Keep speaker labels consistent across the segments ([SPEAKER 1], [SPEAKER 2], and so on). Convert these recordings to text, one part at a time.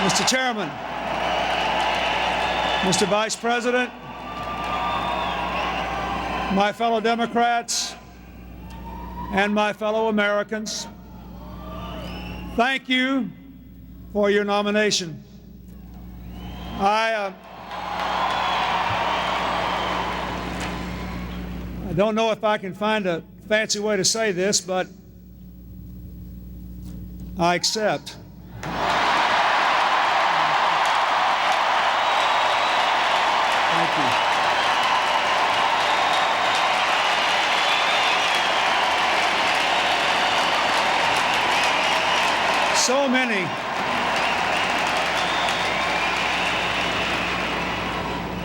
[SPEAKER 1] Mr. Chairman, Mr. Vice President, my fellow Democrats, and my fellow Americans, thank you for your nomination. I don't know if I can find a fancy way to say this, but I accept. Thank you.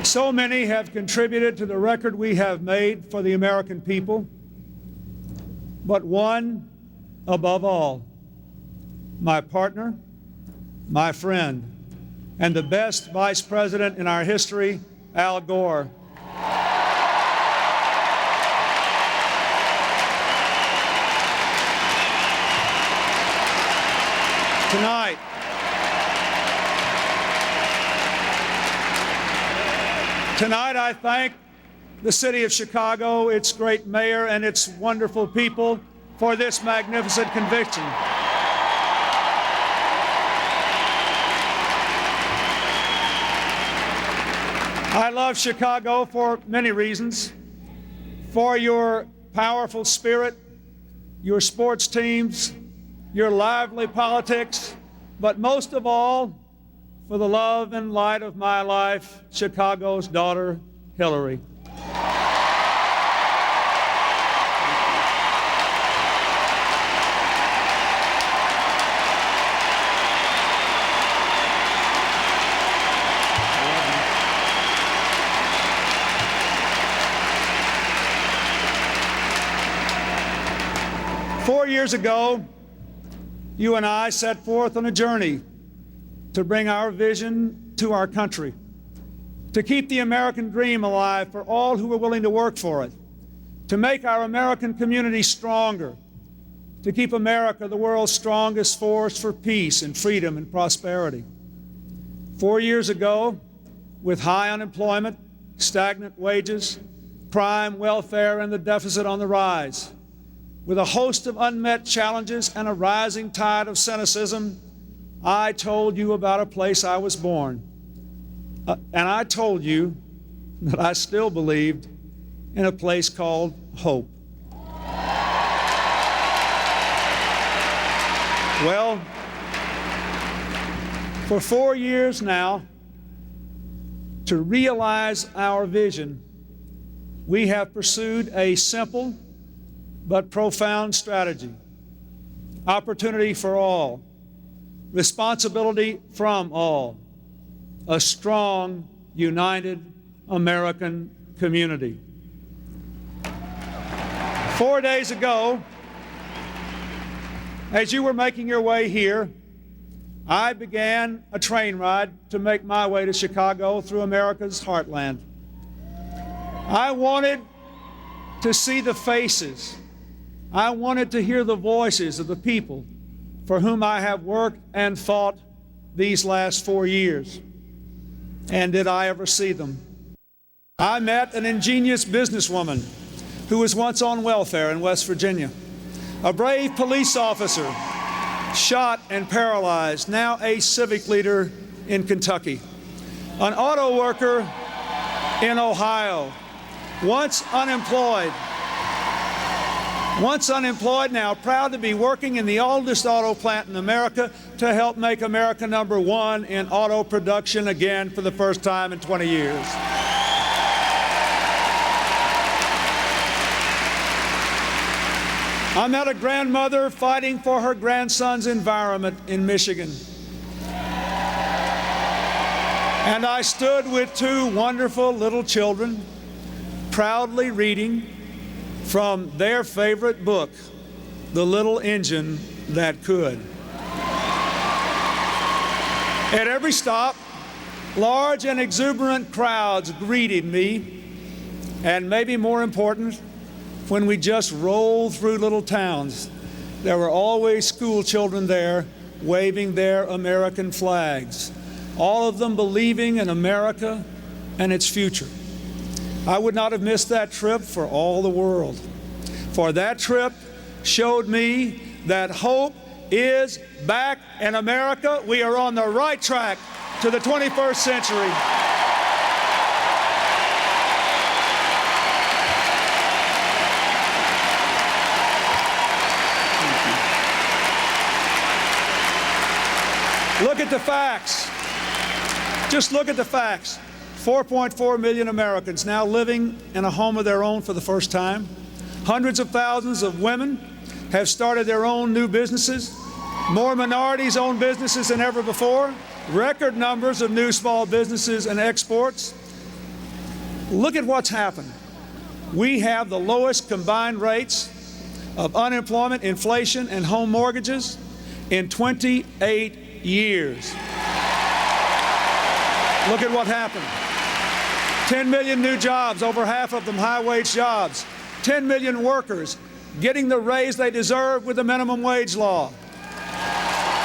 [SPEAKER 1] So many have contributed to the record we have made for the American people, but one above all, my partner, my friend, and the best vice president in our history, Al Gore. Tonight I thank the city of Chicago, its great mayor, and its wonderful people for this magnificent conviction. I love Chicago for many reasons. For your powerful spirit, your sports teams, your lively politics, but most of all, for the love and light of my life, Chicago's daughter, Hillary. Four years ago, you and I set forth on a journey to bring our vision to our country, to keep the American dream alive for all who are willing to work for it, to make our American community stronger, to keep America the world's strongest force for peace and freedom and prosperity. 4 years ago, with high unemployment, stagnant wages, crime, welfare, and the deficit on the rise, with a host of unmet challenges and a rising tide of cynicism, I told you about a place I was born. And I told you that I still believed in a place called hope. Well, for 4 years now, to realize our vision, we have pursued a simple but profound strategy. Opportunity for all. Responsibility from all, a strong, united American community. 4 days ago, as you were making your way here, I began a train ride to make my way to Chicago through America's heartland. I wanted to see the faces. I wanted to hear the voices of the people for whom I have worked and fought these last 4 years. And did I ever see them? I met an ingenious businesswoman who was once on welfare in West Virginia, a brave police officer shot and paralyzed, now a civic leader in Kentucky, an auto worker in Ohio, once unemployed, now proud to be working in the oldest auto plant in America to help make America #1 in auto production again for the first time in 20 years. I met a grandmother fighting for her grandson's environment in Michigan. And I stood with 2 wonderful little children, proudly reading from their favorite book, The Little Engine That Could. At every stop, large and exuberant crowds greeted me, and maybe more important, when we just rolled through little towns, there were always school children there waving their American flags, all of them believing in America and its future. I would not have missed that trip for all the world, for that trip showed me that hope is back in America. We are on the right track to the 21st century. Look at the facts. Just look at the facts. 4.4 million Americans now living in a home of their own for the first time. Hundreds of thousands of women have started their own new businesses. More minorities own businesses than ever before. Record numbers of new small businesses and exports. Look at what's happened. We have the lowest combined rates of unemployment, inflation, and home mortgages in 28 years. Look at what happened. 10 million new jobs, over half of them high-wage jobs. 10 million workers getting the raise they deserve with the minimum wage law.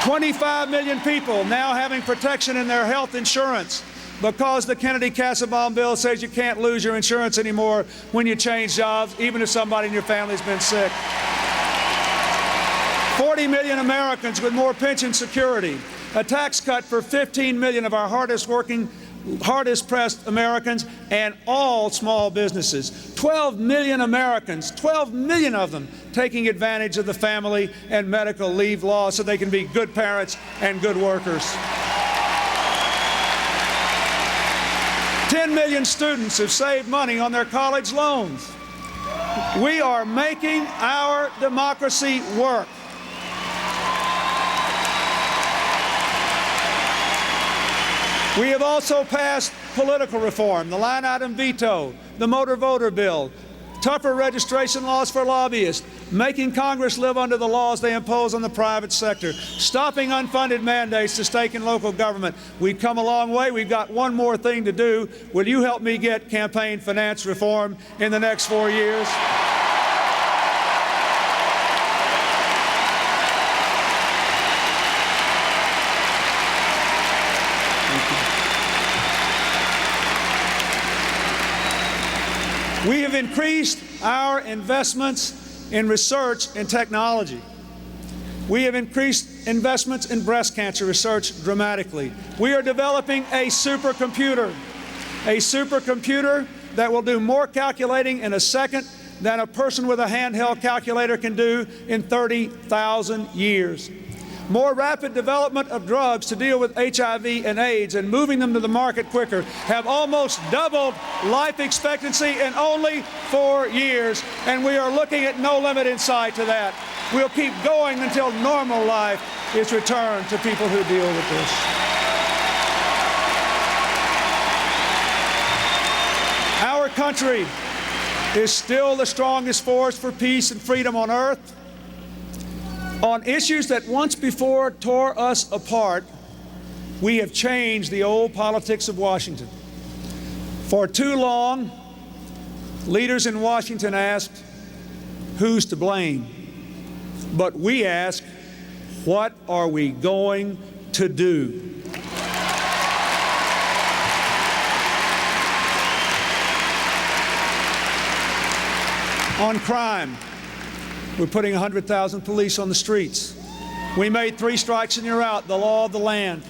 [SPEAKER 1] 25 million people now having protection in their health insurance because the Kennedy-Kassebaum bill says you can't lose your insurance anymore when you change jobs, even if somebody in your family's been sick. 40 million Americans with more pension security. A tax cut for 15 million of our hardest pressed Americans and all small businesses. 12 million Americans, 12 million of them taking advantage of the family and medical leave law so they can be good parents and good workers. 10 million students have saved money on their college loans. We are making our democracy work. We have also passed political reform, the line item veto, the motor voter bill, tougher registration laws for lobbyists, making Congress live under the laws they impose on the private sector, stopping unfunded mandates to state and local government. We've come a long way. We've got one more thing to do. Will you help me get campaign finance reform in the next 4 years? We have increased our investments in research and technology. We have increased investments in breast cancer research dramatically. We are developing a supercomputer that will do more calculating in a second than a person with a handheld calculator can do in 30,000 years. More rapid development of drugs to deal with HIV and AIDS and moving them to the market quicker have almost doubled life expectancy in only 4 years, and we are looking at no limit in sight to that. We'll keep going until normal life is returned to people who deal with this. Our country is still the strongest force for peace and freedom on earth. On issues that once before tore us apart, we have changed the old politics of Washington. For too long, leaders in Washington asked, who's to blame? But we ask, what are we going to do? On crime, we're putting 100,000 police on the streets. We made 3 strikes and you're out, the law of the land.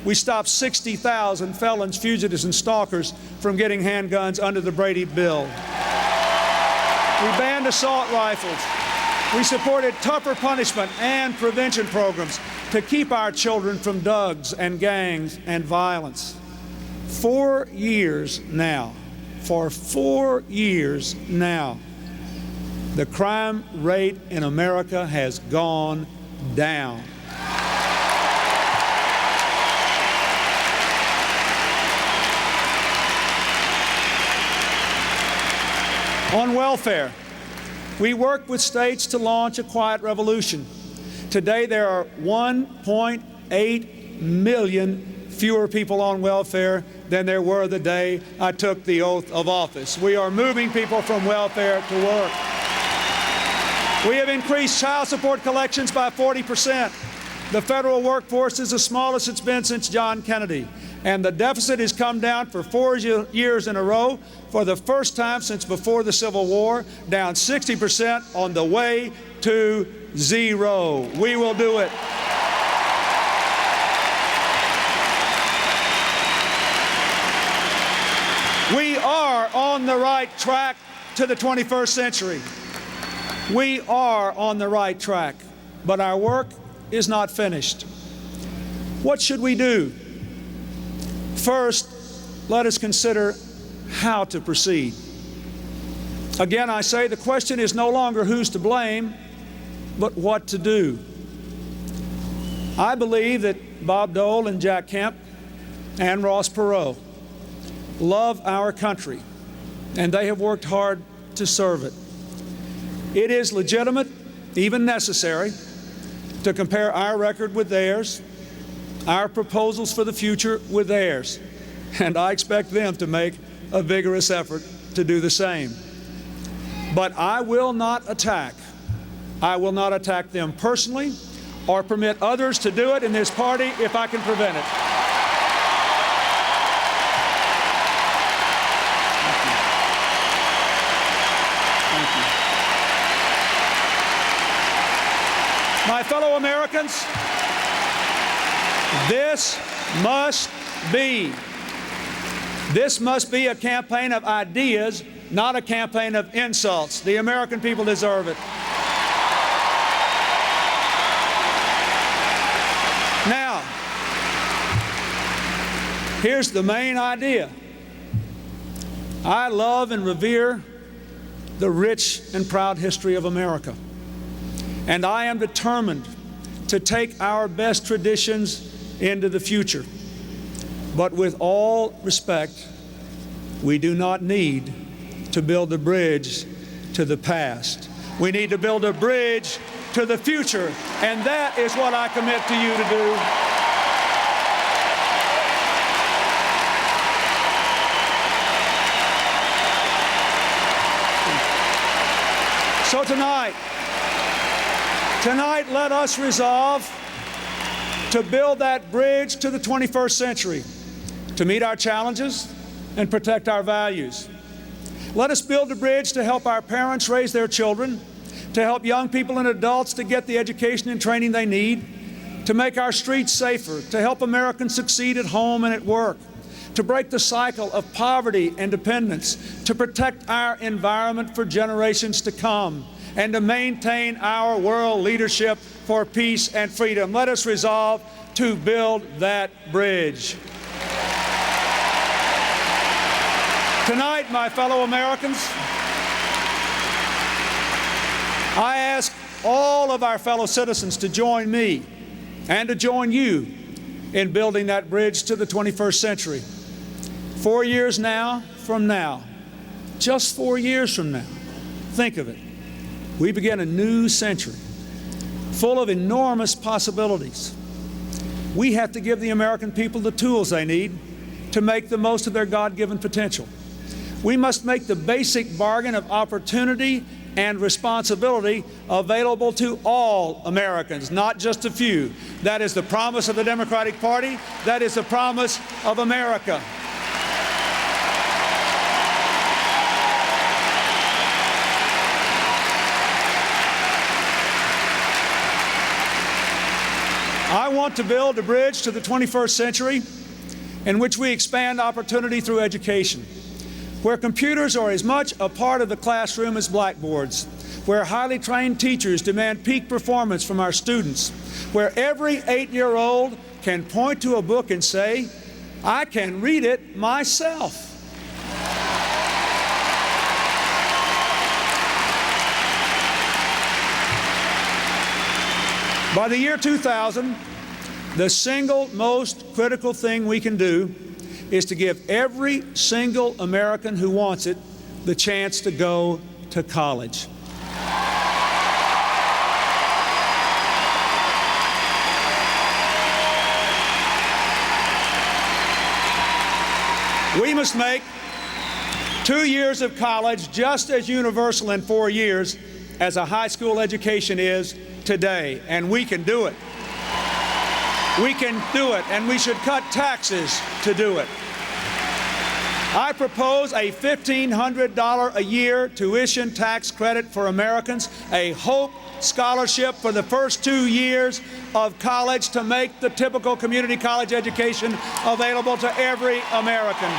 [SPEAKER 1] We stopped 60,000 felons, fugitives, and stalkers from getting handguns under the Brady bill. We banned assault rifles. We supported tougher punishment and prevention programs to keep our children from drugs and gangs and violence. 4 years now, for 4 years now, the crime rate in America has gone down. On welfare, we worked with states to launch a quiet revolution. Today there are 1.8 million fewer people on welfare than there were the day I took the oath of office. We are moving people from welfare to work. We have increased child support collections by 40%. The federal workforce is the smallest it's been since John Kennedy, and the deficit has come down for 4 years in a row for the first time since before the Civil War, down 60% on the way to zero. We will do it. We are on the right track to the 21st century. We are on the right track, but our work is not finished. What should we do? First, let us consider how to proceed. Again, I say the question is no longer who's to blame, but what to do. I believe that Bob Dole and Jack Kemp and Ross Perot love our country, and they have worked hard to serve it. It is legitimate, even necessary, to compare our record with theirs, our proposals for the future with theirs, and I expect them to make a vigorous effort to do the same. But I will not attack them personally or permit others to do it in this party if I can prevent it. My fellow Americans, this must be a campaign of ideas, not a campaign of insults. The American people deserve it. Now, here's the main idea. I love and revere the rich and proud history of America. And I am determined to take our best traditions into the future. But with all respect, we do not need to build a bridge to the past. We need to build a bridge to the future, and that is what I commit to you to do. So tonight, let us resolve to build that bridge to the 21st century, to meet our challenges and protect our values. Let us build a bridge to help our parents raise their children, to help young people and adults to get the education and training they need, to make our streets safer, to help Americans succeed at home and at work, to break the cycle of poverty and dependence, to protect our environment for generations to come, and to maintain our world leadership for peace and freedom. Let us resolve to build that bridge. Tonight, my fellow Americans, I ask all of our fellow citizens to join me and to join you in building that bridge to the 21st century. 4 years now from now, just 4 years from now, think of it. We begin a new century full of enormous possibilities. We have to give the American people the tools they need to make the most of their God-given potential. We must make the basic bargain of opportunity and responsibility available to all Americans, not just a few. That is the promise of the Democratic Party. That is the promise of America. I want to build a bridge to the 21st century in which we expand opportunity through education, where computers are as much a part of the classroom as blackboards, where highly trained teachers demand peak performance from our students, where every 8-year-old can point to a book and say, "I can read it myself." By the year 2000, the single most critical thing we can do is to give every single American who wants it the chance to go to college. We must make 2 years of college just as universal in 4 years as a high school education is today, and we can do it. We can do it, and we should cut taxes to do it. I propose a $1,500 a year tuition tax credit for Americans, a Hope Scholarship for the first 2 years of college to make the typical community college education available to every American.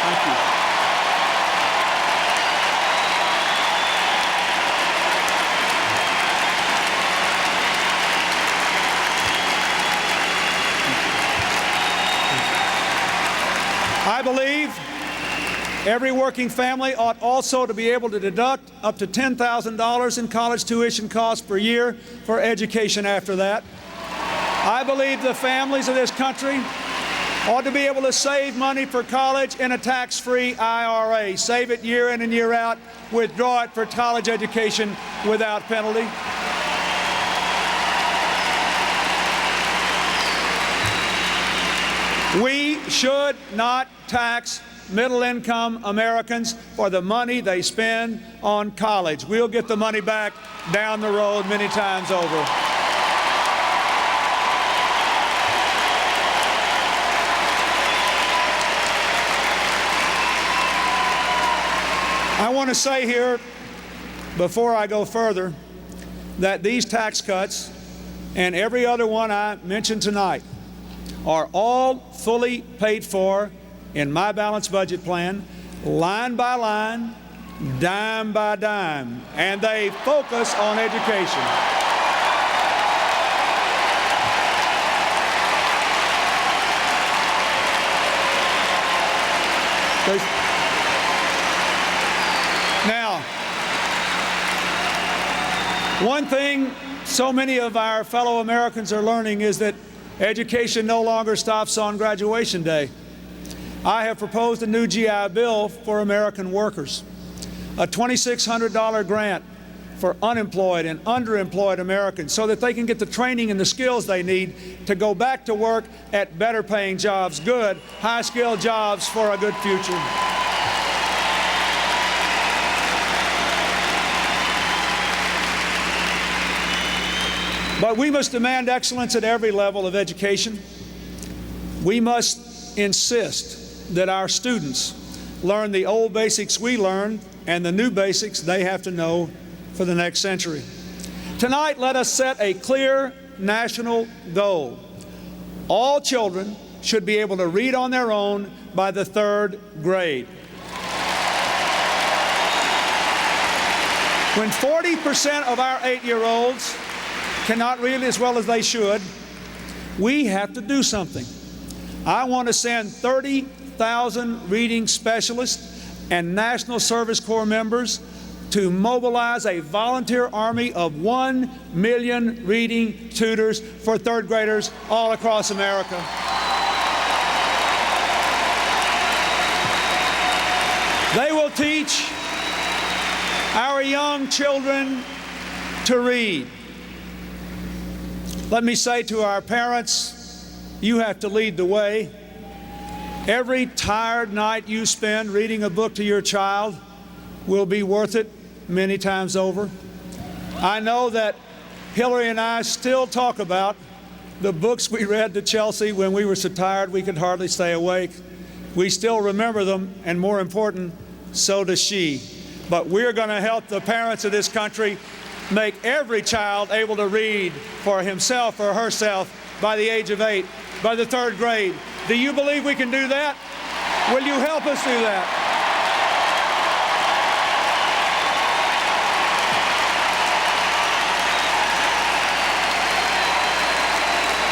[SPEAKER 1] Thank you. I believe every working family ought also to be able to deduct up to $10,000 in college tuition costs per year for education after that. I believe the families of this country ought to be able to save money for college in a tax-free IRA. Save it year in and year out, withdraw it for college education without penalty. We should not tax middle-income Americans for the money they spend on college. We'll get the money back down the road many times over. I want to say here, before I go further, that these tax cuts and every other one I mentioned tonight are all fully paid for in my balanced budget plan, line by line, dime by dime, and they focus on education. Now, one thing so many of our fellow Americans are learning is that education no longer stops on graduation day. I have proposed a new GI Bill for American workers, a $2,600 grant for unemployed and underemployed Americans so that they can get the training and the skills they need to go back to work at better paying jobs, good, high-skilled jobs for a good future. But we must demand excellence at every level of education. We must insist that our students learn the old basics we learned and the new basics they have to know for the next century. Tonight, let us set a clear national goal. All children should be able to read on their own by the 3rd grade. When 40% of our 8-year-olds cannot read as well as they should, we have to do something. I want to send 30,000 reading specialists and National Service Corps members to mobilize a volunteer army of 1 million reading tutors for 3rd graders all across America. They will teach our young children to read. Let me say to our parents, you have to lead the way. Every tired night you spend reading a book to your child will be worth it many times over. I know that Hillary and I still talk about the books we read to Chelsea when we were so tired we could hardly stay awake. We still remember them, and more important, so does she. But we're going to help the parents of this country make every child able to read for himself or herself by the age of 8, by the 3rd grade. Do you believe we can do that? Will you help us do that?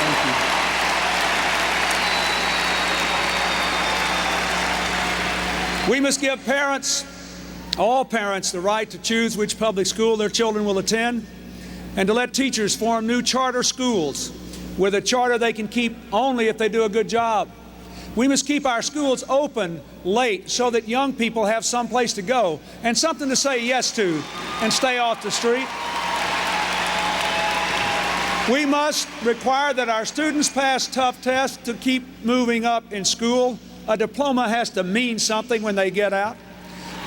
[SPEAKER 1] Thank you. We must give parents, all parents, the right to choose which public school their children will attend, and to let teachers form new charter schools with a charter they can keep only if they do a good job. We must keep our schools open late so that young people have some place to go and something to say yes to and stay off the street. We must require that our students pass tough tests to keep moving up in school. A diploma has to mean something when they get out.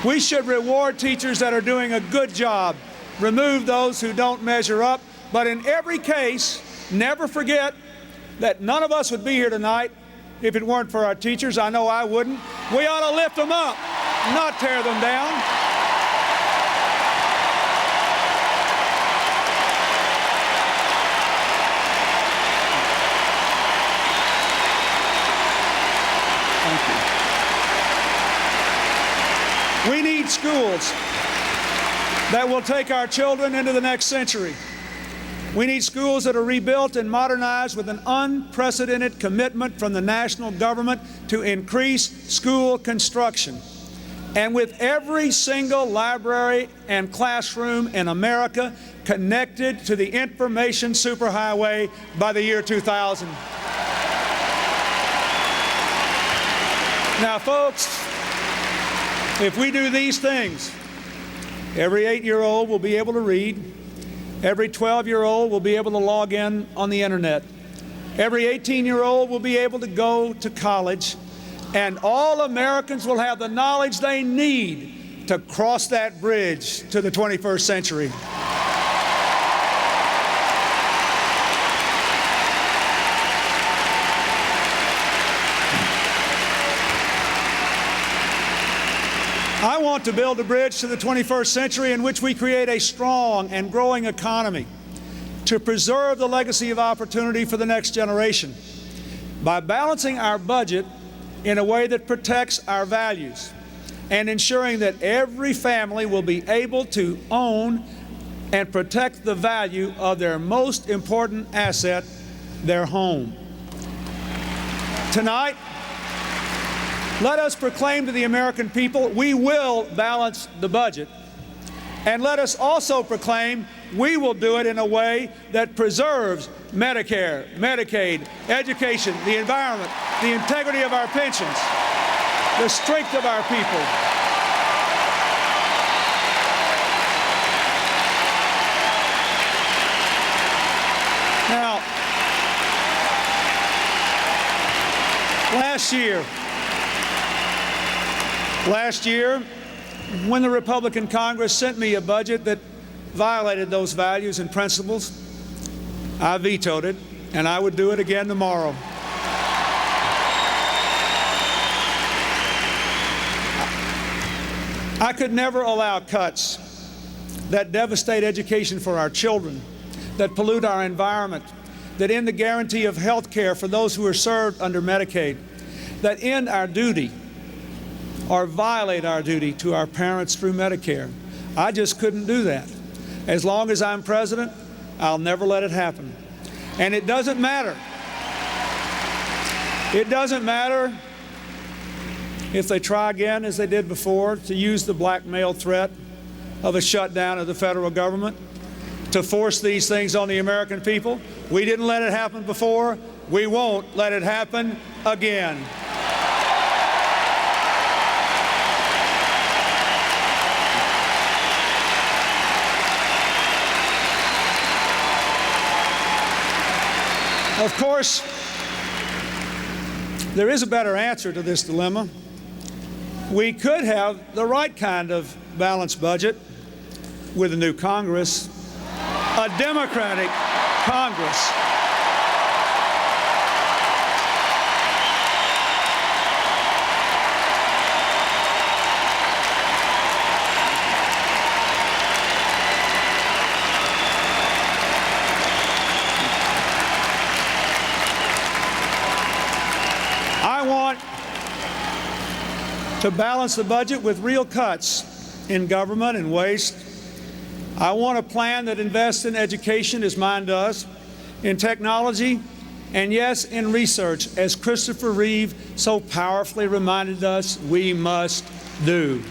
[SPEAKER 1] We should reward teachers that are doing a good job, remove those who don't measure up, But in every case, never forget that none of us would be here tonight if it weren't for our teachers. I know I wouldn't. We ought to lift them up, not tear them down. We need schools that will take our children into the next century. We need schools that are rebuilt and modernized with an unprecedented commitment from the national government to increase school construction. And with every single library and classroom in America connected to the information superhighway by the year 2000. Now, folks, if we do these things, every 8-year-old will be able to read. Every 12-year-old will be able to log in on the internet. Every 18-year-old will be able to go to college. And all Americans will have the knowledge they need to cross that bridge to the 21st century. I want to build a bridge to the 21st century in which we create a strong and growing economy to preserve the legacy of opportunity for the next generation by balancing our budget in a way that protects our values and ensuring that every family will be able to own and protect the value of their most important asset, their home. Tonight, let us proclaim to the American people we will balance the budget. And let us also proclaim we will do it in a way that preserves Medicare, Medicaid, education, the environment, the integrity of our pensions, the strength of our people. Now, last year, when the Republican Congress sent me a budget that violated those values and principles, I vetoed it, and I would do it again tomorrow. I could never allow cuts that devastate education for our children, that pollute our environment, that end the guarantee of health care for those who are served under Medicaid, that end our duty or violate our duty to our parents through Medicare. I just couldn't do that. As long as I'm president, I'll never let it happen. And it doesn't matter. It doesn't matter if they try again, as they did before, to use the blackmail threat of a shutdown of the federal government to force these things on the American people. We didn't let it happen before. We won't let it happen again. Of course, there is a better answer to this dilemma. We could have the right kind of balanced budget with a new Congress, a Democratic Congress. To balance the budget with real cuts in government and waste. I want a plan that invests in education, as mine does, in technology, and yes, in research, as Christopher Reeve so powerfully reminded us we must do.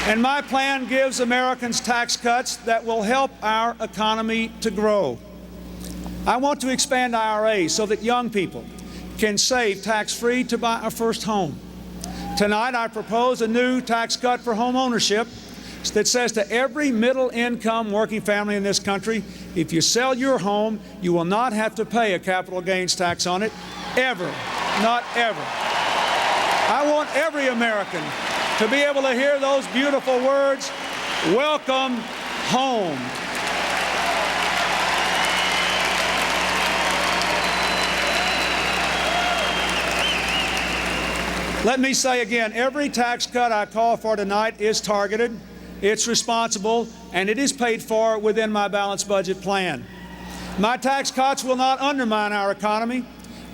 [SPEAKER 1] And my plan gives Americans tax cuts that will help our economy to grow. I want to expand IRAs so that young people can save tax-free to buy a first home. Tonight, I propose a new tax cut for home ownership that says to every middle-income working family in this country, if you sell your home, you will not have to pay a capital gains tax on it, ever, not ever. I want every American to be able to hear those beautiful words, welcome home. Let me say again, every tax cut I call for tonight is targeted, it's responsible, and it is paid for within my balanced budget plan. My tax cuts will not undermine our economy.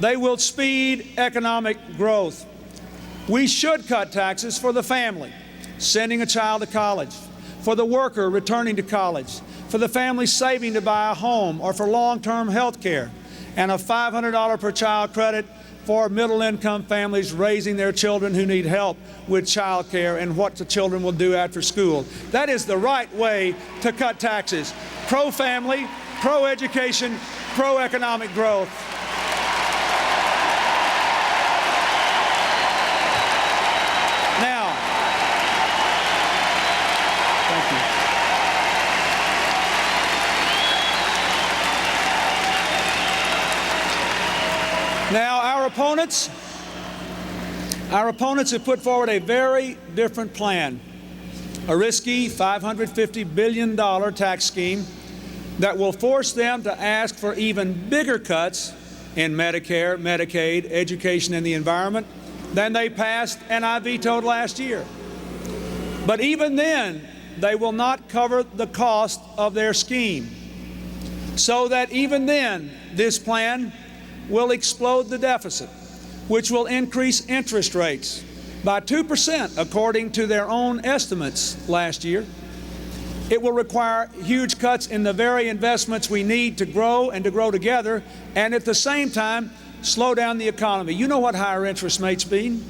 [SPEAKER 1] They will speed economic growth. We should cut taxes for the family sending a child to college, for the worker returning to college, for the family saving to buy a home or for long-term health care, and a $500 per child credit for middle-income families raising their children who need help with child care and what the children will do after school. That is the right way to cut taxes. Pro-family, pro-education, pro-economic growth. Now, thank you. Now, our opponents have put forward a very different plan, a risky $550 billion tax scheme that will force them to ask for even bigger cuts in Medicare, Medicaid, education, and the environment than they passed and I vetoed last year. But even then, they will not cover the cost of their scheme, so that even then, this plan will explode the deficit, which will increase interest rates by 2%, according to their own estimates last year. It will require huge cuts in the very investments we need to grow and to grow together, and at the same time, slow down the economy. You know what higher interest rates mean?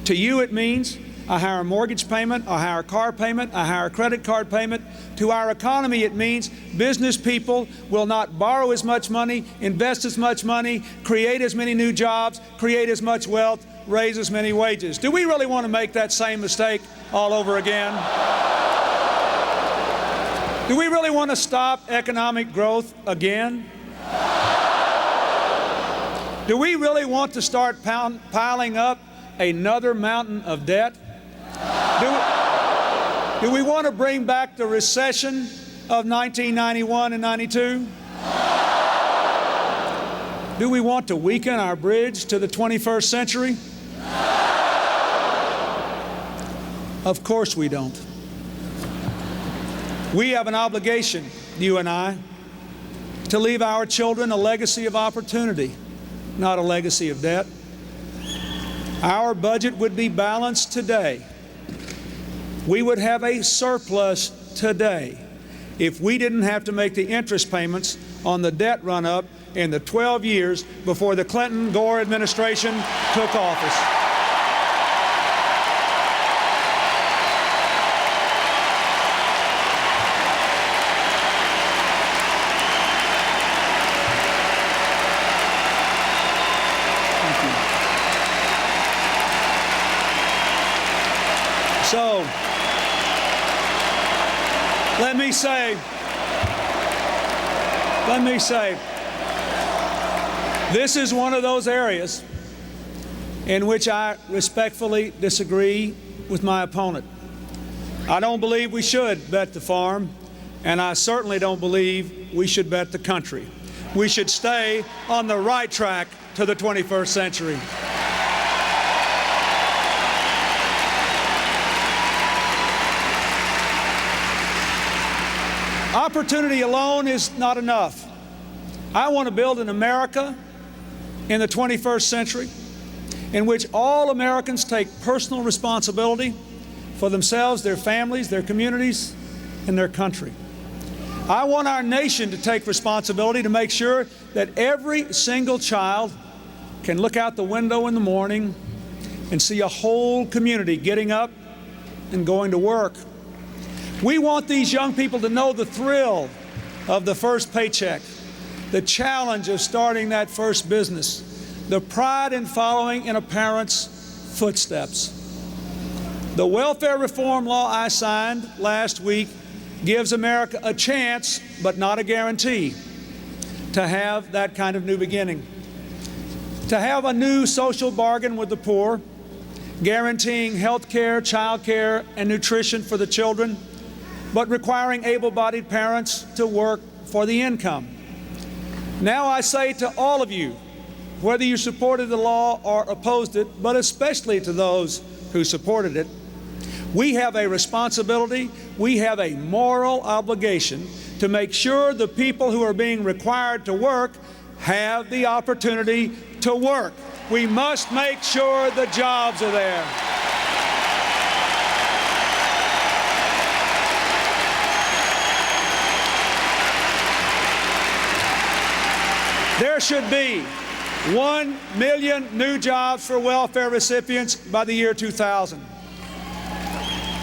[SPEAKER 1] To you, it means a higher mortgage payment, a higher car payment, a higher credit card payment. To our economy, it means business people will not borrow as much money, invest as much money, create as many new jobs, create as much wealth, raise as many wages. Do we really want to make that same mistake all over again? Do we really want to stop economic growth again? Do we really want to start piling up another mountain of debt? Do we want to bring back the recession of 1991 and 92? Do we want to weaken our bridge to the 21st century? Of course we don't. We have an obligation, you and I, to leave our children a legacy of opportunity, not a legacy of debt. Our budget would be balanced today. We would have a surplus today if we didn't have to make the interest payments on the debt run-up in the 12 years before the Clinton-Gore administration took office. So, let me say, this is one of those areas in which I respectfully disagree with my opponent. I don't believe we should bet the farm, and I certainly don't believe we should bet the country. We should stay on the right track to the 21st century. Opportunity alone is not enough. I want to build an America in the 21st century in which all Americans take personal responsibility for themselves, their families, their communities, and their country. I want our nation to take responsibility to make sure that every single child can look out the window in the morning and see a whole community getting up and going to work. We want these young people to know the thrill of the first paycheck, the challenge of starting that first business, the pride in following in a parent's footsteps. The welfare reform law I signed last week gives America a chance, but not a guarantee, to have that kind of new beginning, to have a new social bargain with the poor, guaranteeing health care, child care, and nutrition for the children, but requiring able-bodied parents to work for the income. Now I say to all of you, whether you supported the law or opposed it, but especially to those who supported it, we have a responsibility, we have a moral obligation to make sure the people who are being required to work have the opportunity to work. We must make sure the jobs are there. There should be 1 million new jobs for welfare recipients by the year 2000.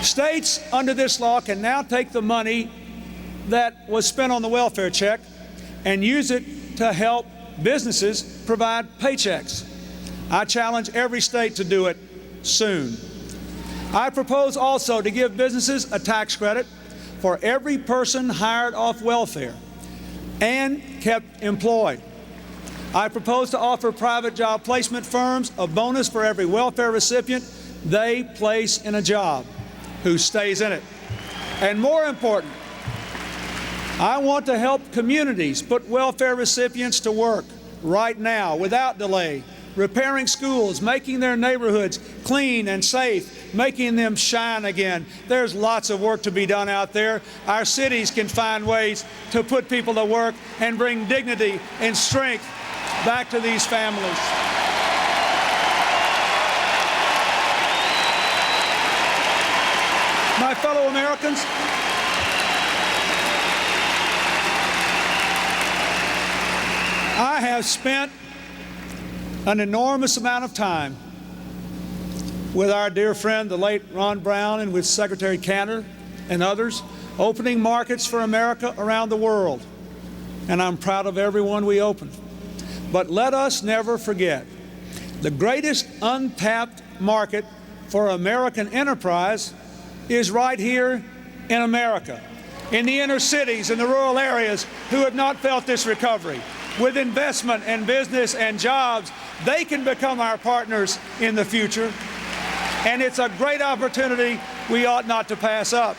[SPEAKER 1] States under this law can now take the money that was spent on the welfare check and use it to help businesses provide paychecks. I challenge every state to do it soon. I propose also to give businesses a tax credit for every person hired off welfare and kept employed. I propose to offer private job placement firms a bonus for every welfare recipient they place in a job who stays in it. And more important, I want to help communities put welfare recipients to work right now without delay, repairing schools, making their neighborhoods clean and safe, making them shine again. There's lots of work to be done out there. Our cities can find ways to put people to work and bring dignity and strength back to these families. My fellow Americans, I have spent an enormous amount of time with our dear friend, the late Ron Brown, and with Secretary Cantor and others, opening markets for America around the world. And I'm proud of every one we opened. But let us never forget, the greatest untapped market for American enterprise is right here in America, in the inner cities and the rural areas who have not felt this recovery. With investment and business and jobs, they can become our partners in the future. And it's a great opportunity we ought not to pass up.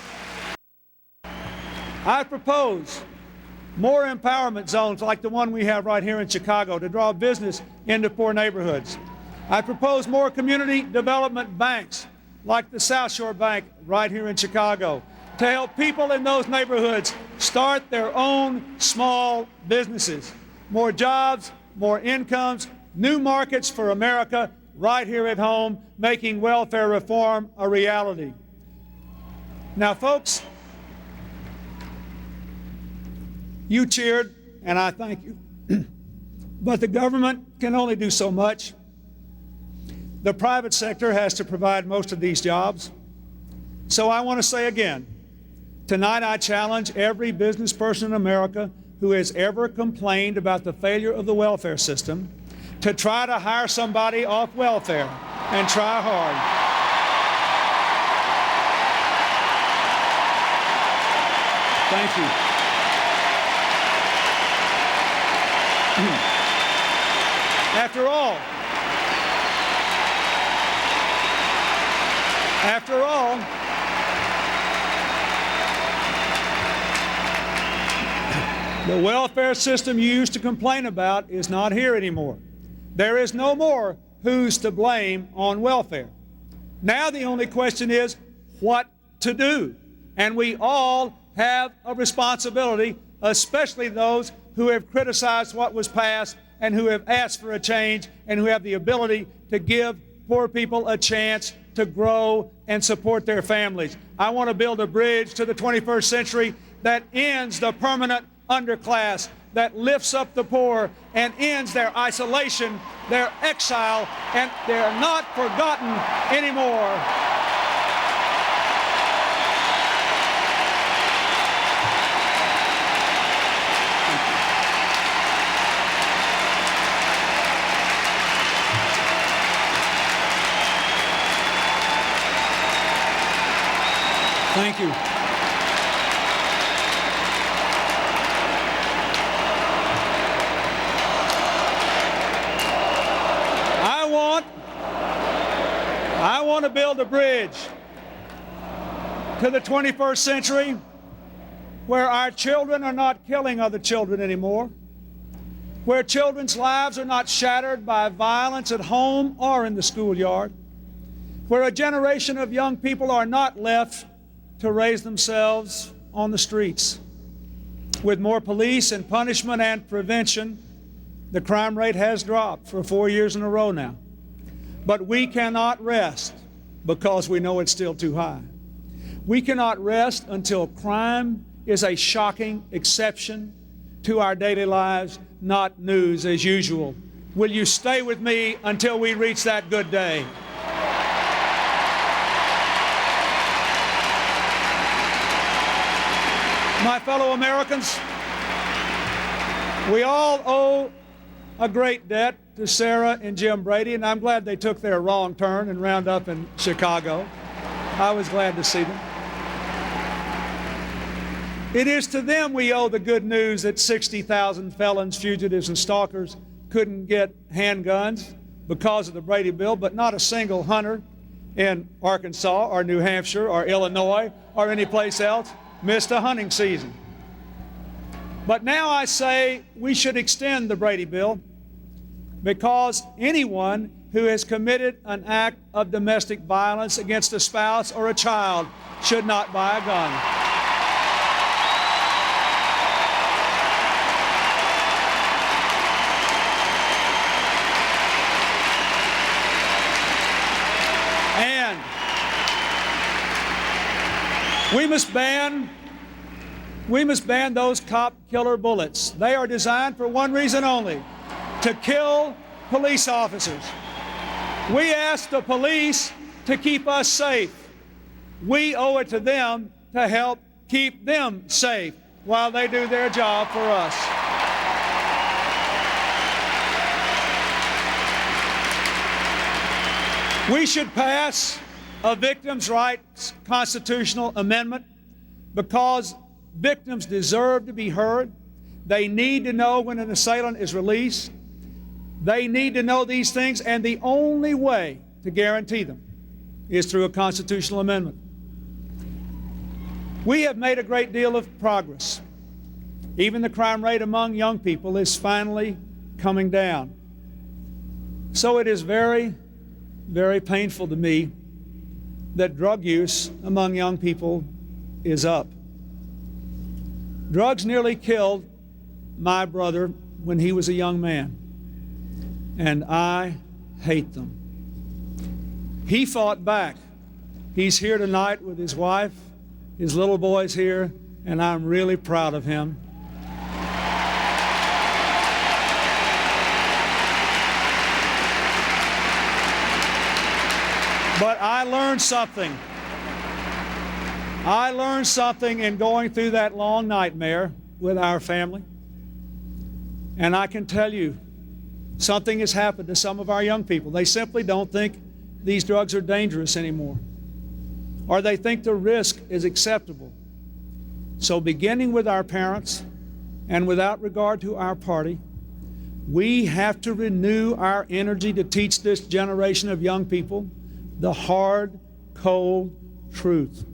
[SPEAKER 1] I propose more empowerment zones like the one we have right here in Chicago to draw business into poor neighborhoods. I propose more community development banks like the South Shore Bank right here in Chicago to help people in those neighborhoods start their own small businesses. More jobs, more incomes, new markets for America right here at home, making welfare reform a reality. Now, folks, you cheered, and I thank you. But the government can only do so much. The private sector has to provide most of these jobs. So I want to say again, tonight I challenge every business person in America who has ever complained about the failure of the welfare system to try to hire somebody off welfare and try hard. Thank you. After all, the welfare system you used to complain about is not here anymore. There is no more who's to blame on welfare. Now the only question is what to do. And we all have a responsibility, especially those who have criticized what was passed and who have asked for a change and who have the ability to give poor people a chance to grow and support their families. I want to build a bridge to the 21st century that ends the permanent underclass, that lifts up the poor and ends their isolation, their exile, and they're not forgotten anymore. Thank you. I want to build a bridge to the 21st century where our children are not killing other children anymore, where children's lives are not shattered by violence at home or in the schoolyard, where a generation of young people are not left to raise themselves on the streets. With more police and punishment and prevention, the crime rate has dropped for 4 years in a row now. But we cannot rest because we know it's still too high. We cannot rest until crime is a shocking exception to our daily lives, not news as usual. Will you stay with me until we reach that good day? My fellow Americans, we all owe a great debt to Sarah and Jim Brady, and I'm glad they took their wrong turn and wound up in Chicago. I was glad to see them. It is to them we owe the good news that 60,000 felons, fugitives, and stalkers couldn't get handguns because of the Brady bill, but not a single hunter in Arkansas or New Hampshire or Illinois or any place else missed a hunting season. But now I say we should extend the Brady bill because anyone who has committed an act of domestic violence against a spouse or a child should not buy a gun. And we must ban those cop killer bullets. They are designed for one reason only: to kill police officers. We ask the police to keep us safe. We owe it to them to help keep them safe while they do their job for us. We should pass a victims' rights constitutional amendment because victims deserve to be heard. They need to know when an assailant is released. They need to know these things, and the only way to guarantee them is through a constitutional amendment. We have made a great deal of progress. Even the crime rate among young people is finally coming down. So it is very, very painful to me that drug use among young people is up. Drugs nearly killed my brother when he was a young man, and I hate them. He fought back. He's here tonight with his wife. His little boy's here, and I'm really proud of him. But I learned something. I learned something in going through that long nightmare with our family. And I can tell you, something has happened to some of our young people. They simply don't think these drugs are dangerous anymore, or they think the risk is acceptable. So beginning with our parents and without regard to our party, we have to renew our energy to teach this generation of young people the hard, cold truth.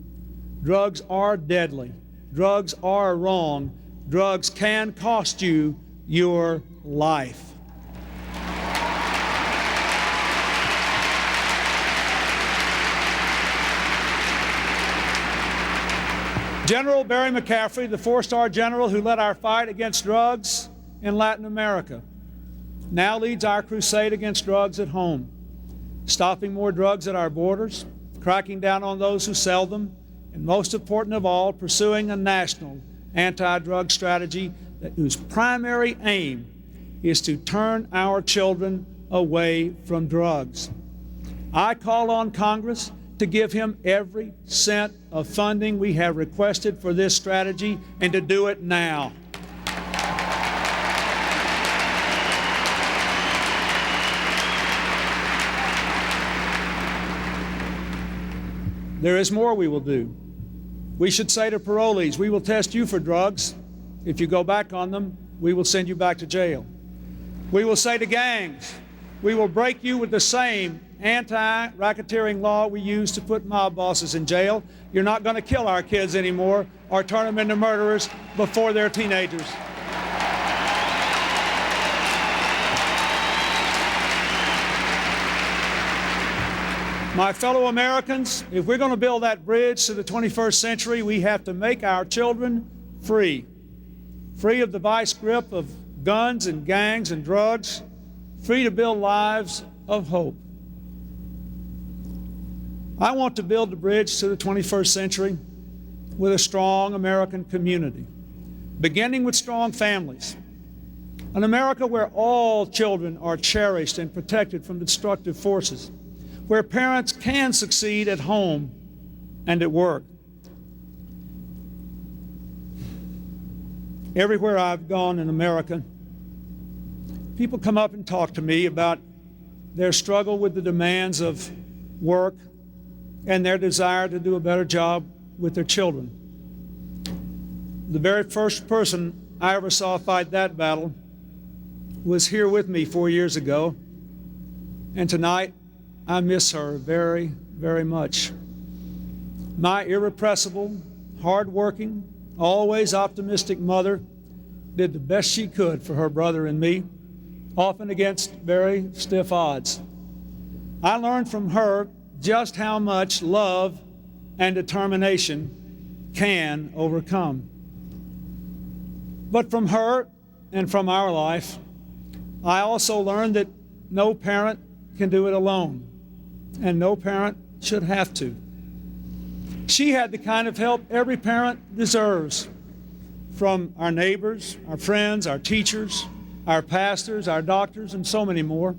[SPEAKER 1] Drugs are deadly. Drugs are wrong. Drugs can cost you your life. General Barry McCaffrey, the four-star general who led our fight against drugs in Latin America, now leads our crusade against drugs at home, stopping more drugs at our borders, cracking down on those who sell them, and most important of all, pursuing a national anti-drug strategy whose primary aim is to turn our children away from drugs. I call on Congress to give him every cent of funding we have requested for this strategy, and to do it now. There is more we will do. We should say to parolees, we will test you for drugs. If you go back on them, we will send you back to jail. We will say to gangs, We will break you with the same anti-racketeering law we use to put mob bosses in jail. You're not going to kill our kids anymore or turn them into murderers before they're teenagers. My fellow Americans, if we're going to build that bridge to the 21st century, we have to make our children free. Free of the vice grip of guns and gangs and drugs. Free to build lives of hope. I want to build the bridge to the 21st century with a strong American community, beginning with strong families. An America where all children are cherished and protected from destructive forces, where parents can succeed at home and at work. Everywhere I've gone in America, people come up and talk to me about their struggle with the demands of work and their desire to do a better job with their children. The very first person I ever saw fight that battle was here with me 4 years ago, and tonight I miss her very, very much. My irrepressible, hard-working, always optimistic mother did the best she could for her brother and me, often against very stiff odds. I learned from her just how much love and determination can overcome. But from her and from our life, I also learned that no parent can do it alone, and no parent should have to. She had the kind of help every parent deserves from our neighbors, our friends, our teachers, our pastors, our doctors, and so many more.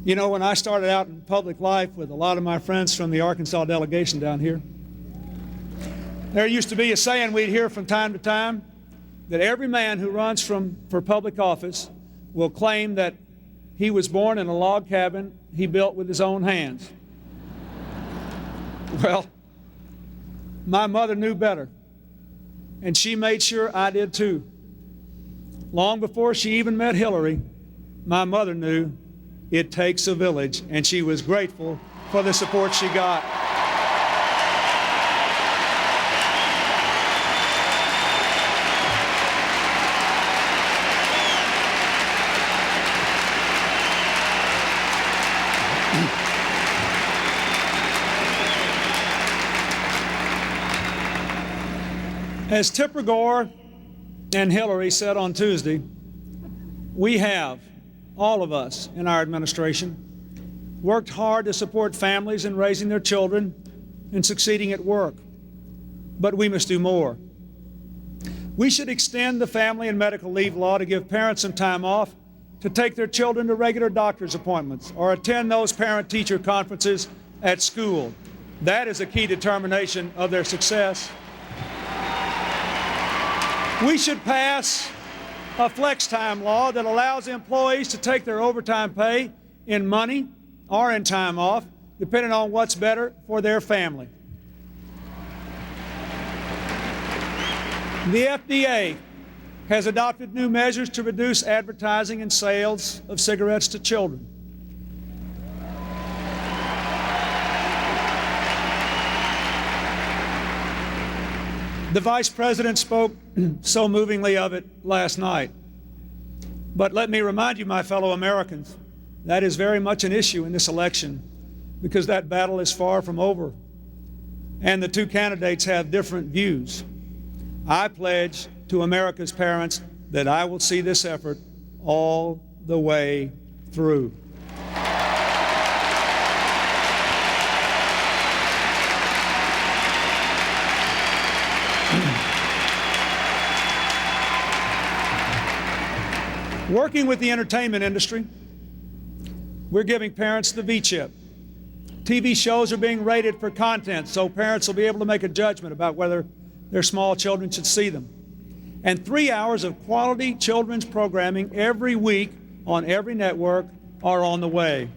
[SPEAKER 1] You know, when I started out in public life with a lot of my friends from the Arkansas delegation down here, there used to be a saying we'd hear from time to time that every man who runs for public office will claim that he was born in a log cabin he built with his own hands. Well, my mother knew better, and she made sure I did too. Long before she even met Hillary, my mother knew it takes a village, and she was grateful for the support she got. As Tipper Gore and Hillary said on Tuesday, we have, all of us in our administration, worked hard to support families in raising their children and succeeding at work. But we must do more. We should extend the family and medical leave law to give parents some time off to take their children to regular doctor's appointments or attend those parent-teacher conferences at school. That is a key determination of their success. We should pass a flex time law that allows employees to take their overtime pay in money or in time off, depending on what's better for their family. The FDA has adopted new measures to reduce advertising and sales of cigarettes to children. The Vice President spoke so movingly of it last night. But let me remind you, my fellow Americans, that is very much an issue in this election because that battle is far from over. And the two candidates have different views. I pledge to America's parents that I will see this effort all the way through. Working with the entertainment industry, we're giving parents the V-chip. TV shows are being rated for content, so parents will be able to make a judgment about whether their small children should see them. And 3 hours of quality children's programming every week on every network are on the way.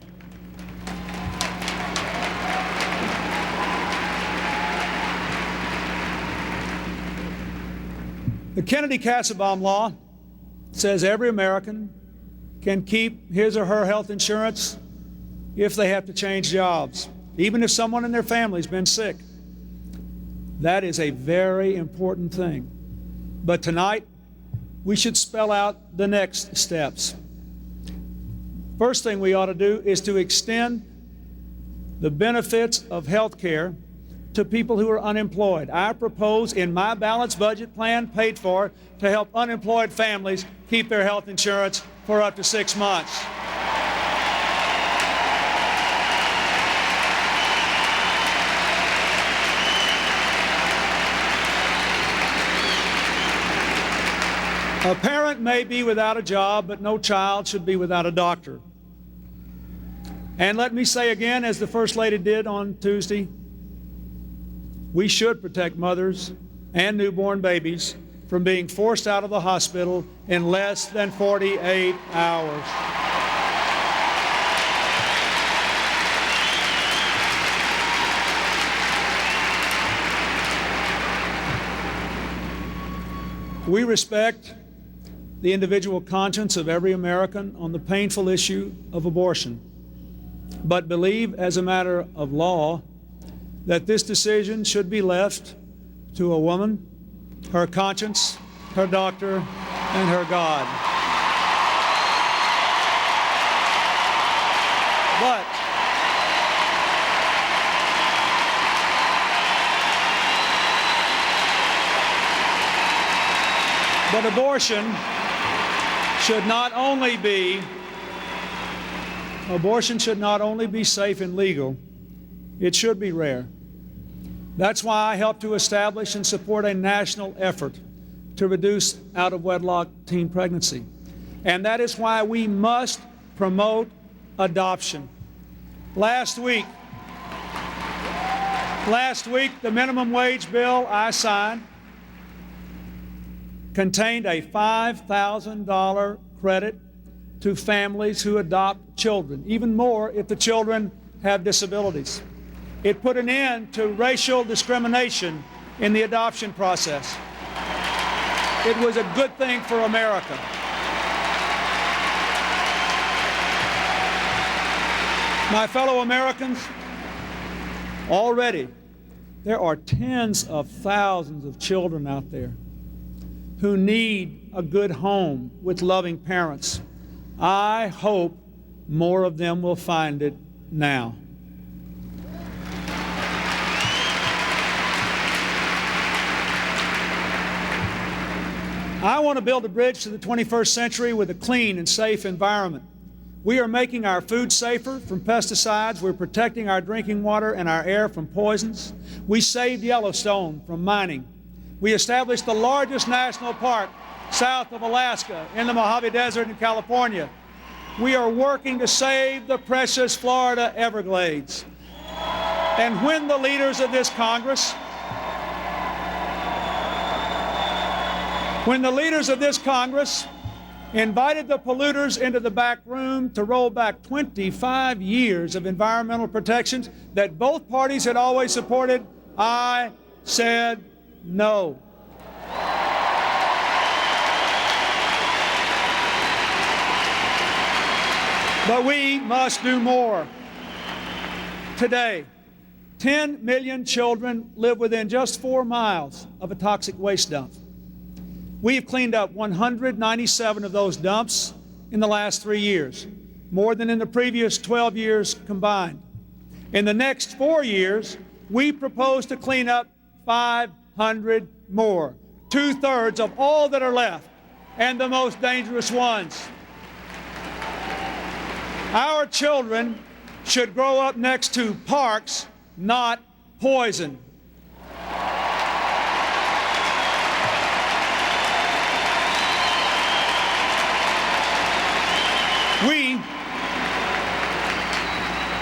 [SPEAKER 1] The Kennedy-Kassebaum law says every American can keep his or her health insurance if they have to change jobs, even if someone in their family's been sick. That is a very important thing. But tonight, we should spell out the next steps. First thing we ought to do is to extend the benefits of health care to people who are unemployed. I propose in my balanced budget plan, paid for, to help unemployed families keep their health insurance for up to 6 months. A parent may be without a job, but no child should be without a doctor. And let me say again, as the First Lady did on Tuesday, we should protect mothers and newborn babies from being forced out of the hospital in less than 48 hours. We respect the individual conscience of every American on the painful issue of abortion, but believe as a matter of law that this decision should be left to a woman, her conscience, her doctor, and her God. But abortion should not only be safe and legal, it should be rare. That's why I helped to establish and support a national effort to reduce out-of-wedlock teen pregnancy. And that is why we must promote adoption. Last week, the minimum wage bill I signed contained a $5,000 credit to families who adopt children, even more if the children have disabilities. It put an end to racial discrimination in the adoption process. It was a good thing for America. My fellow Americans, already there are tens of thousands of children out there who need a good home with loving parents. I hope more of them will find it now. I want to build a bridge to the 21st century with a clean and safe environment. We are making our food safer from pesticides. We're protecting our drinking water and our air from poisons. We saved Yellowstone from mining. We established the largest national park south of Alaska in the Mojave Desert in California. We are working to save the precious Florida Everglades. And when the leaders of this Congress invited the polluters into the back room to roll back 25 years of environmental protections that both parties had always supported, I said no. But we must do more. Today, 10 million children live within just 4 miles of a toxic waste dump. We've cleaned up 197 of those dumps in the last 3 years, more than in the previous 12 years combined. In the next 4 years, we propose to clean up 500 more, 2/3 of all that are left, and the most dangerous ones. Our children should grow up next to parks, not poison. We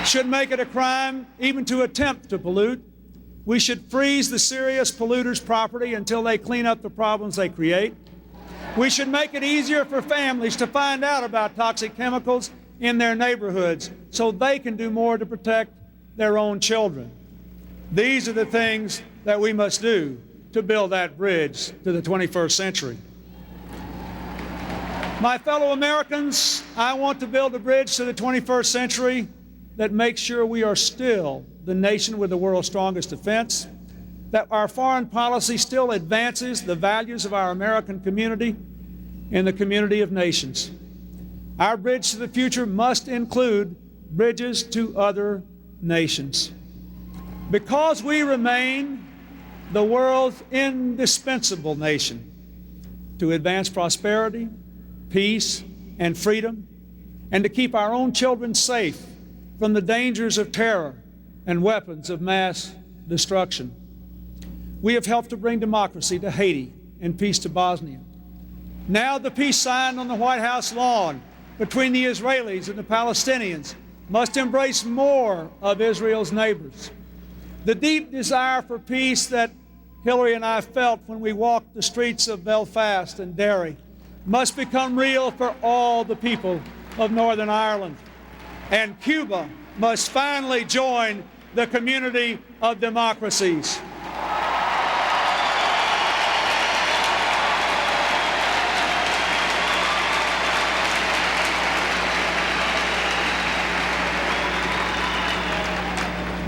[SPEAKER 1] should make it a crime even to attempt to pollute. We should freeze the serious polluters' property until they clean up the problems they create. We should make it easier for families to find out about toxic chemicals in their neighborhoods so they can do more to protect their own children. These are the things that we must do to build that bridge to the 21st century. My fellow Americans, I want to build a bridge to the 21st century that makes sure we are still the nation with the world's strongest defense, that our foreign policy still advances the values of our American community and the community of nations. Our bridge to the future must include bridges to other nations. Because we remain the world's indispensable nation to advance prosperity, peace, and freedom, and to keep our own children safe from the dangers of terror and weapons of mass destruction. We have helped to bring democracy to Haiti and peace to Bosnia. Now the peace signed on the White House lawn between the Israelis and the Palestinians must embrace more of Israel's neighbors. The deep desire for peace that Hillary and I felt when we walked the streets of Belfast and Derry must become real for all the people of Northern Ireland. And Cuba must finally join the community of democracies.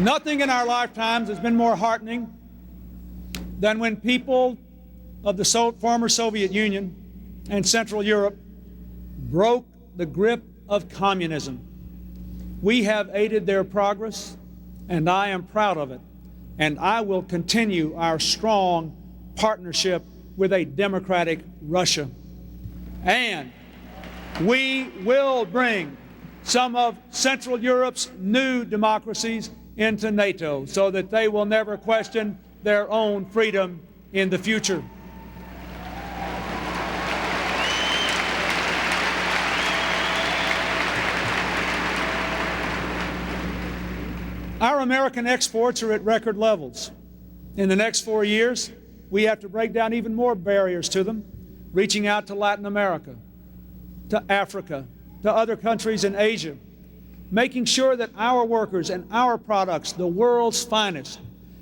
[SPEAKER 1] Nothing in our lifetimes has been more heartening than when people of the former Soviet Union and Central Europe broke the grip of communism. We have aided their progress, and I am proud of it. And I will continue our strong partnership with a democratic Russia. And we will bring some of Central Europe's new democracies into NATO so that they will never question their own freedom in the future. Our American exports are at record levels. In the next 4 years, we have to break down even more barriers to them, reaching out to Latin America, to Africa, to other countries in Asia, making sure that our workers and our products, the world's finest,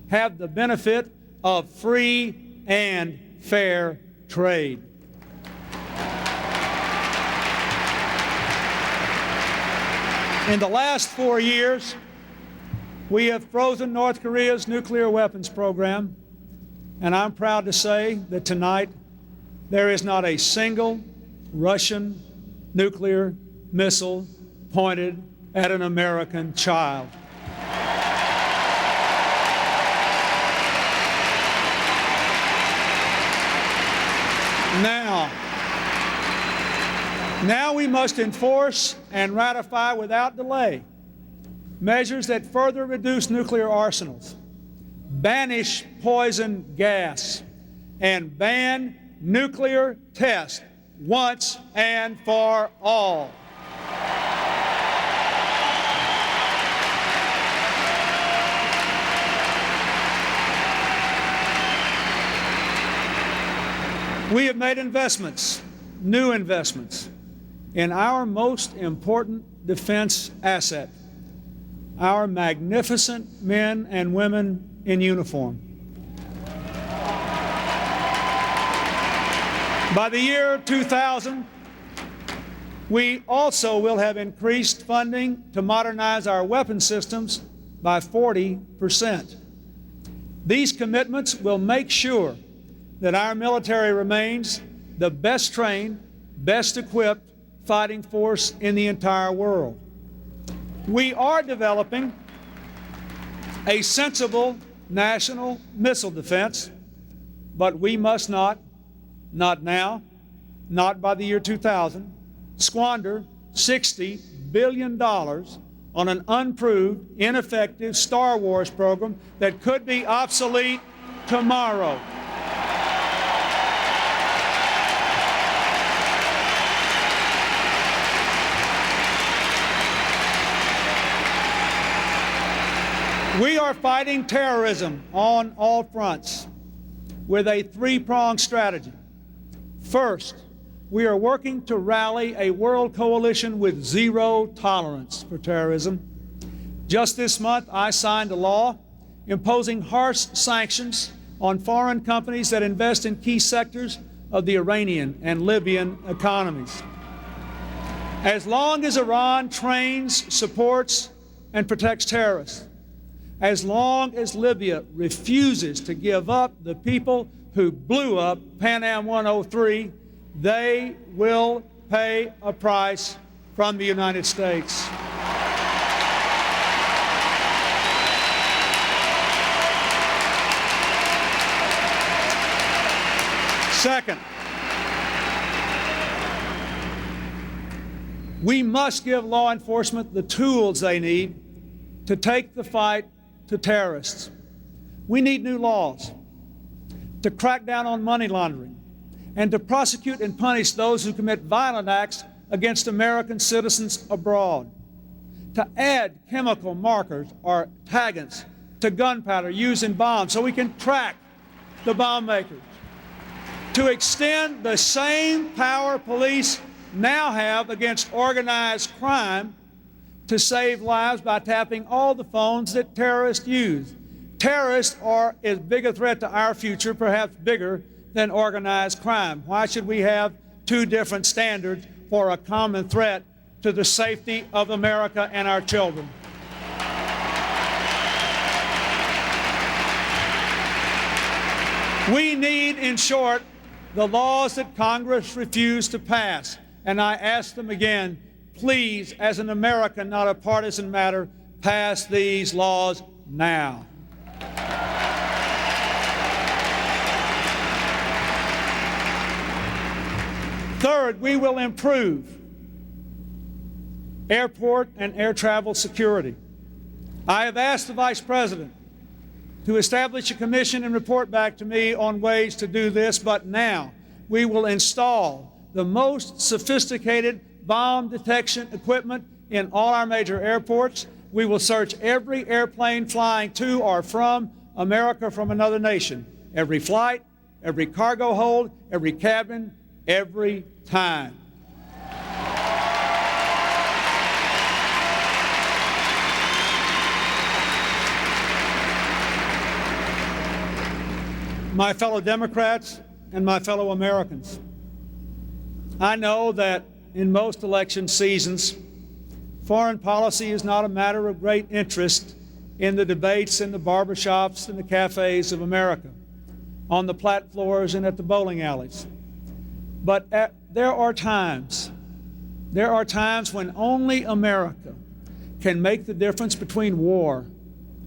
[SPEAKER 1] have the benefit of free and fair trade. In the last 4 years, we have frozen North Korea's nuclear weapons program, and I'm proud to say that tonight there is not a single Russian nuclear missile pointed at an American child. Now we must enforce and ratify without delay measures that further reduce nuclear arsenals, banish poison gas, and ban nuclear tests once and for all. We have made investments, new investments, in our most important defense asset, our magnificent men and women in uniform. By the year 2000, we also will have increased funding to modernize our weapon systems by 40%. These commitments will make sure that our military remains the best trained, best equipped fighting force in the entire world. We are developing a sensible national missile defense, but we must not now, not by the year 2000, squander $60 billion on an unproved, ineffective Star Wars program that could be obsolete tomorrow. We are fighting terrorism on all fronts with a three-pronged strategy. First, we are working to rally a world coalition with zero tolerance for terrorism. Just this month, I signed a law imposing harsh sanctions on foreign companies that invest in key sectors of the Iranian and Libyan economies. As long as Iran trains, supports, and protects terrorists, as long as Libya refuses to give up the people who blew up Pan Am 103, they will pay a price from the United States. Second, we must give law enforcement the tools they need to take the fight to terrorists. We need new laws to crack down on money laundering and to prosecute and punish those who commit violent acts against American citizens abroad, to add chemical markers or taggants to gunpowder used in bombs so we can track the bomb makers, to extend the same power police now have against organized crime to save lives by tapping all the phones that terrorists use. Terrorists are as big a threat to our future, perhaps bigger than organized crime. Why should we have two different standards for a common threat to the safety of America and our children? We need, in short, the laws that Congress refused to pass. And I ask them again, please, as an American, not a partisan matter, pass these laws now. Third, we will improve airport and air travel security. I have asked the Vice President to establish a commission and report back to me on ways to do this, but now we will install the most sophisticated bomb detection equipment in all our major airports. We will search every airplane flying to or from America from another nation, every flight, every cargo hold, every cabin, every time. My fellow Democrats and my fellow Americans, I know that in most election seasons, foreign policy is not a matter of great interest in the debates in the barbershops and the cafes of America, on the plat floors and at the bowling alleys. But there are times when only America can make the difference between war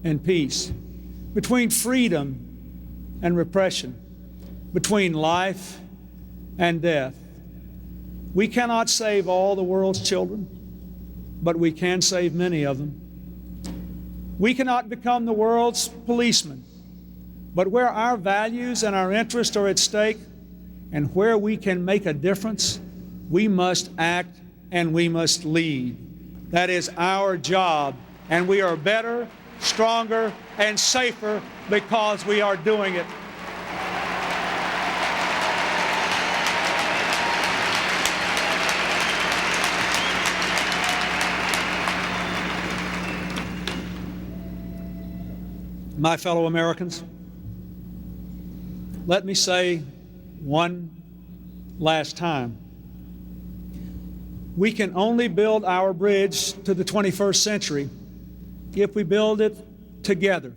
[SPEAKER 1] and peace, between freedom and repression, between life and death. We cannot save all the world's children, but we can save many of them. We cannot become the world's policeman, but where our values and our interests are at stake and where we can make a difference, we must act and we must lead. That is our job, and we are better, stronger, and safer because we are doing it. My fellow Americans, let me say one last time, we can only build our bridge to the 21st century if we build it together.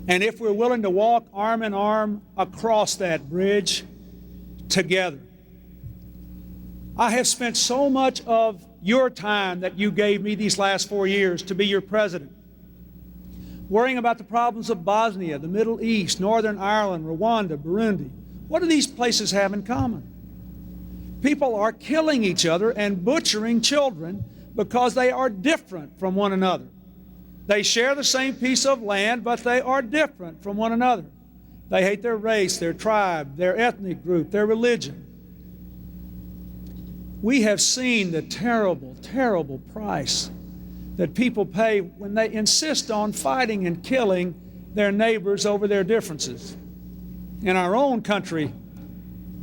[SPEAKER 1] And if we're willing to walk arm in arm across that bridge together. I have spent so much of your time that you gave me these last 4 years to be your president, worrying about the problems of Bosnia, the Middle East, Northern Ireland, Rwanda, Burundi. What do these places have in common? People are killing each other and butchering children because they are different from one another. They share the same piece of land, but they are different from one another. They hate their race, their tribe, their ethnic group, their religion. We have seen the terrible, terrible price that people pay when they insist on fighting and killing their neighbors over their differences. In our own country,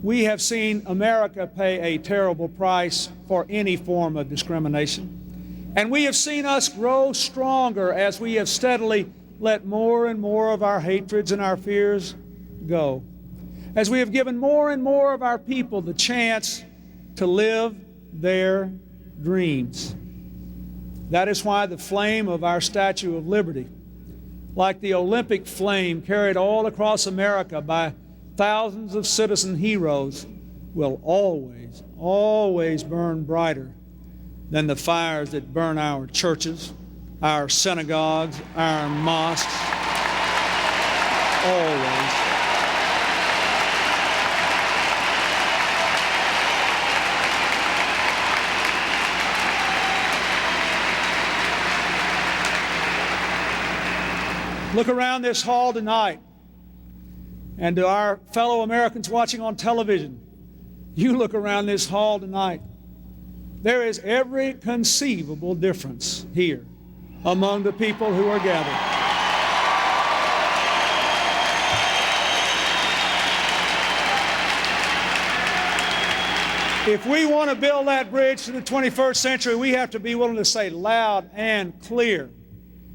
[SPEAKER 1] we have seen America pay a terrible price for any form of discrimination. And we have seen us grow stronger as we have steadily let more and more of our hatreds and our fears go. As we have given more and more of our people the chance to live their dreams. That is why the flame of our Statue of Liberty, like the Olympic flame carried all across America by thousands of citizen heroes, will always, always burn brighter than the fires that burn our churches, our synagogues, our mosques. Always. Look around this hall tonight, and to our fellow Americans watching on television, you look around this hall tonight. There is every conceivable difference here among the people who are gathered. If we want to build that bridge to the 21st century, we have to be willing to say loud and clear,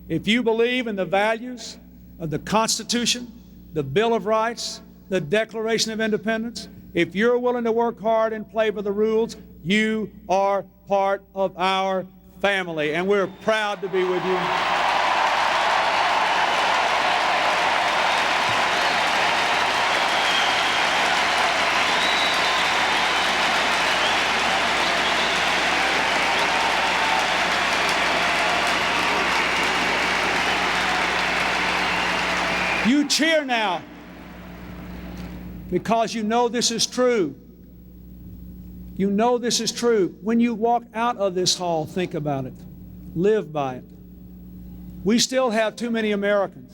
[SPEAKER 1] if you believe in the values of the Constitution, the Bill of Rights, the Declaration of Independence, if you're willing to work hard and play by the rules, you are part of our family, and we're proud to be with you. You cheer now because you know this is true. You know this is true. When you walk out of this hall, think about it. Live by it. We still have too many Americans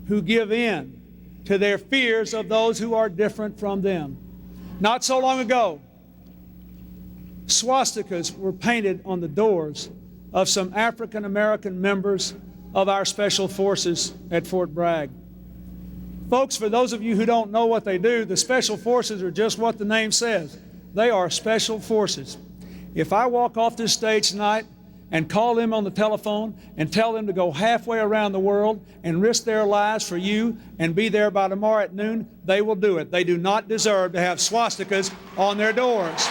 [SPEAKER 1] who give in to their fears of those who are different from them. Not so long ago, swastikas were painted on the doors of some African American members of our special forces at Fort Bragg. Folks, for those of you who don't know what they do, the special forces are just what the name says. They are special forces. If I walk off this stage tonight and call them on the telephone and tell them to go halfway around the world and risk their lives for you and be there by tomorrow at noon, they will do it. They do not deserve to have swastikas on their doors.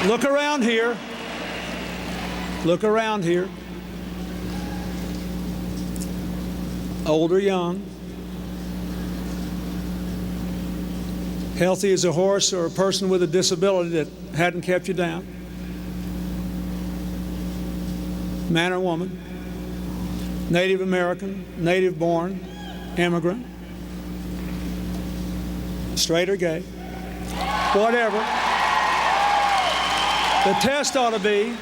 [SPEAKER 1] Look around here. Look around here. Old or young, healthy as a horse or a person with a disability that hadn't kept you down, man or woman, Native American, native born, immigrant, straight or gay, whatever. The test ought to be,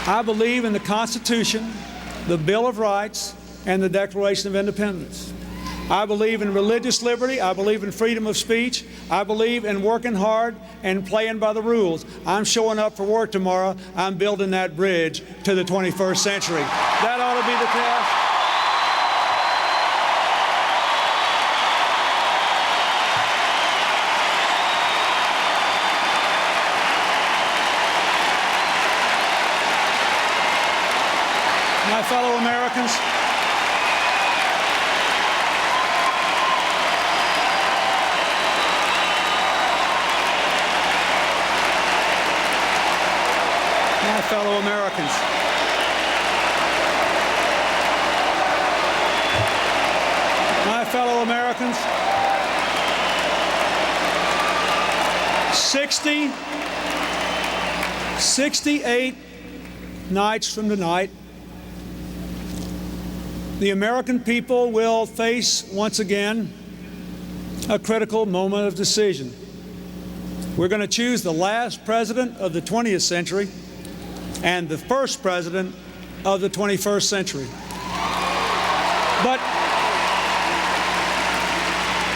[SPEAKER 1] I believe in the Constitution, the Bill of Rights, and the Declaration of Independence. I believe in religious liberty. I believe in freedom of speech. I believe in working hard and playing by the rules. I'm showing up for work tomorrow. I'm building that bridge to the 21st century. That ought to be the test. My fellow Americans, my fellow Americans, my fellow Americans, 68 nights from tonight, the American people will face, once again, a critical moment of decision. We're going to choose the last president of the 20th century and the first president of the 21st century.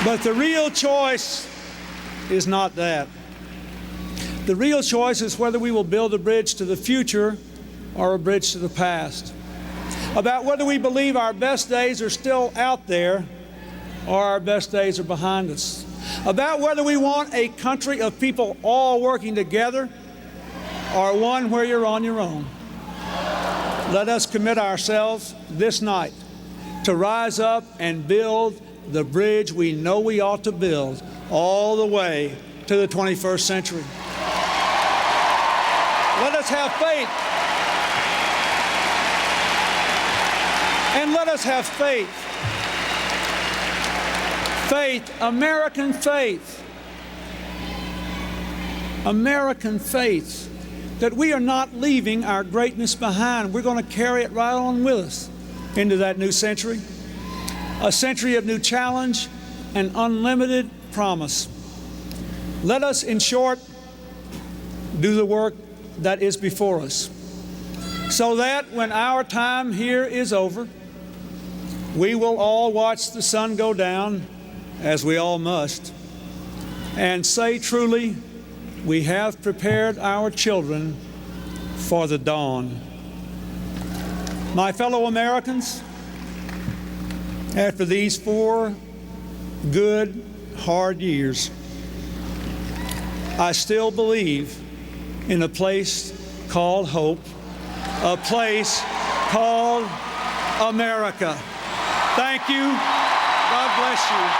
[SPEAKER 1] But the real choice is not that. The real choice is whether we will build a bridge to the future or a bridge to the past. About whether we believe our best days are still out there or our best days are behind us. About whether we want a country of people all working together or one where you're on your own. Let us commit ourselves this night to rise up and build the bridge we know we ought to build all the way to the 21st century. Let us have faith. And let us have faith. Faith, American faith. American faith that we are not leaving our greatness behind. We're going to carry it right on with us into that new century. A century of new challenge and unlimited promise. Let us, in short, do the work that is before us, so that when our time here is over, we will all watch the sun go down, as we all must, and say truly, we have prepared our children for the dawn. My fellow Americans, after these 4 good, hard years, I still believe in a place called hope, a place called America. Thank you. God bless you.